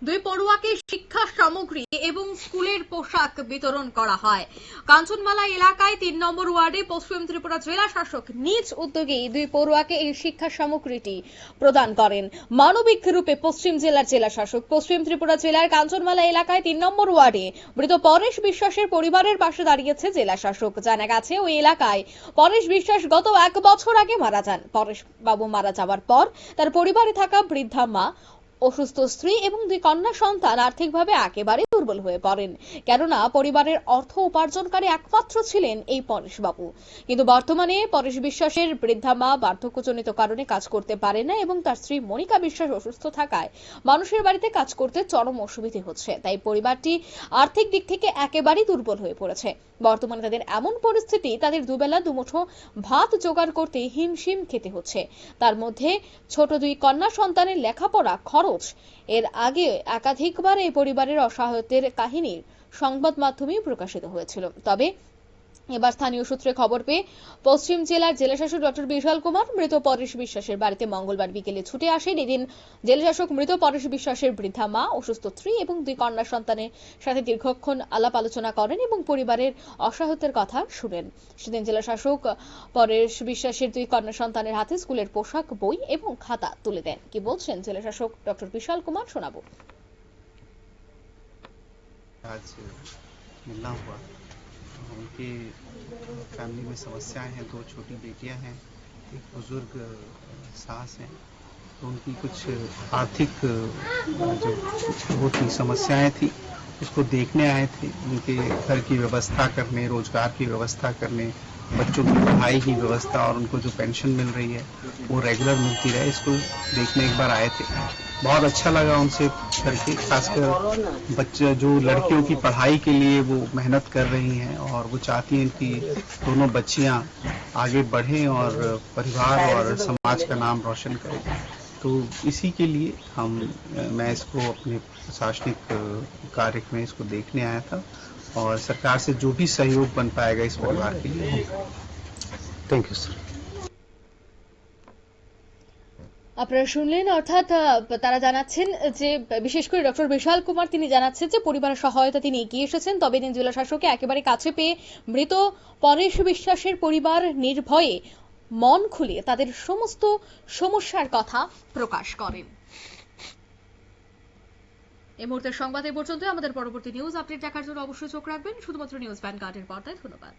দুই পড়ুয়াকে শিক্ষা সামগ্রী এবং স্কুলের পোশাক বিতরণ করা হয়। কাঞ্চনমালা এলাকায় ৩ নম্বর ওয়ার্ডে পশ্চিম ত্রিপুরা জেলা শাসক নিজ উদ্যোগে দুই পড়ুয়াকে এই শিক্ষা সামগ্রীটি প্রদান করেন। মানবিক রূপে পশ্চিম জেলার জেলা শাসক পশ্চিম ত্রিপুরা জেলার কাঞ্চনমালা এলাকায় ৩ নম্বর ওয়ার্ডে মৃত পরেশ বিশ্বাসের পরিবারের পাশে দাঁড়িয়েছে জেলা শাসক। জানা গেছে ওই এলাকায় পরেশ বিশ্বাস গত ১ বছর আগে মারা যান। পরেশ বাবু মারা যাওয়ার পর তার পরিবারে থাকা বৃদ্ধা মা, অসুস্থ স্ত্রী এবং দুই কন্যা সন্তান আর্থিকভাবে একেবারে দুর্বল হয়ে পড়েন। কেননা পরিবারের অর্থ উপার্জনকারী একমাত্র ছিলেন এই পরেশ বাবু। কিন্তু বর্তমানে পরেশ বিশ্বাসের বৃদ্ধা মা বার্ধক্যজনিত কারণে কাজ করতে পারে না এবং তার স্ত্রী মনিকা বিশ্বাস অসুস্থ থাকায় মানুষের বাড়িতে কাজ করতে চরম অসুবিধে হচ্ছে। তাই পরিবারটি আর্থিক দিক থেকে একেবারেই দুর্বল হয়ে পড়েছে। বর্তমানে তাদের এমন পরিস্থিতি, তাদের দুবেলা দুমুঠো ভাত জোগাড় করতে হিমশিম খেতে হচ্ছে। তার মধ্যে ছোট দুই কন্যা সন্তানের লেখাপড়া খরচ। এর আগে একাধিকবার এই পরিবারের অসহায়তার কাহিনী সংবাদ মাধ্যমে প্রকাশিত হয়েছিল। তবে এবার স্থানীয় সূত্রে খবর পেয়ে পশ্চিম জেলার জেলাশাসক ডক্টর বিশাল কুমার মৃত পরেশ বিশ্বাসের বাড়িতে মঙ্গলবার বিকেলে ছুটে আসেন। এদিন জেলাশাসক মৃত পরেশ বিশ্বাসের বৃদ্ধা মা, অসুস্থ স্ত্রী এবং দুই কন্যা সন্তানের সাথে দীর্ঘক্ষণ আলাপ আলোচনা করেন এবং পরিবারের অসহায়তার কথা শুনেন। সেদিন জেলাশাসক পরেশ বিশ্বাসের দুই কন্যা সন্তানের হাতে স্কুলের পোশাক, বই এবং খাতা তুলে দেন। কি বলছেন জেলাশাসক ডক্টর বিশাল কুমার, শোনাবো। आज मिलना हुआ, उनकी फैमिली में समस्याएं हैं। 2 छोटी बेटियां हैं, एक बुजुर्ग सास हैं। तो उनकी कुछ आर्थिक जो वो थी समस्याएं थी, उसको देखने आए थे। उनके घर की व्यवस्था करने, रोजगार की व्यवस्था करने, बच्चों की पढ़ाई की व्यवस्था और उनको जो पेंशन मिल रही है वो रेगुलर मिलती रहे, इसको देखने एक बार आए थे। बहुत अच्छा लगा उनसे करके, खासकर बच्चे जो लड़कियों की पढ़ाई के लिए वो मेहनत कर रही हैं और वो चाहती हैं कि दोनों बच्चियां आगे बढ़ें और परिवार और समाज का नाम रोशन करें। तो इसी के लिए मैं इसको अपने प्रशासनिक कार्य में इसको देखने आया था और सरकार से जो भी सहयोग बन पाएगा इस परिवार के लिए। Thank you sir. আপনারা শুনলেন, অর্থাৎ তারা জানাচ্ছেন যে বিশেষ করে ডক্টর বিশাল কুমার তিনি জানাচ্ছেন যে পরিবারের সহায়তা তিনি এগিয়ে এসেছেন। তবে দিন জেলা শাসককে একেবারে কাছে পেয়ে মৃত পরেশ বিশ্বাসের পরিবার নির্ভয়ে মন খুলে তাদের সমস্ত সমস্যার কথা প্রকাশ করেন। এই মুহূর্তের সংবাদ এ পর্যন্ত। আমাদের পরবর্তী নিউজ আপডেট দেখার জন্য অবশ্যই চোখ রাখবেন শুধুমাত্র নিউজ ভ্যানগার্ডের পর্দায়। ধন্যবাদ।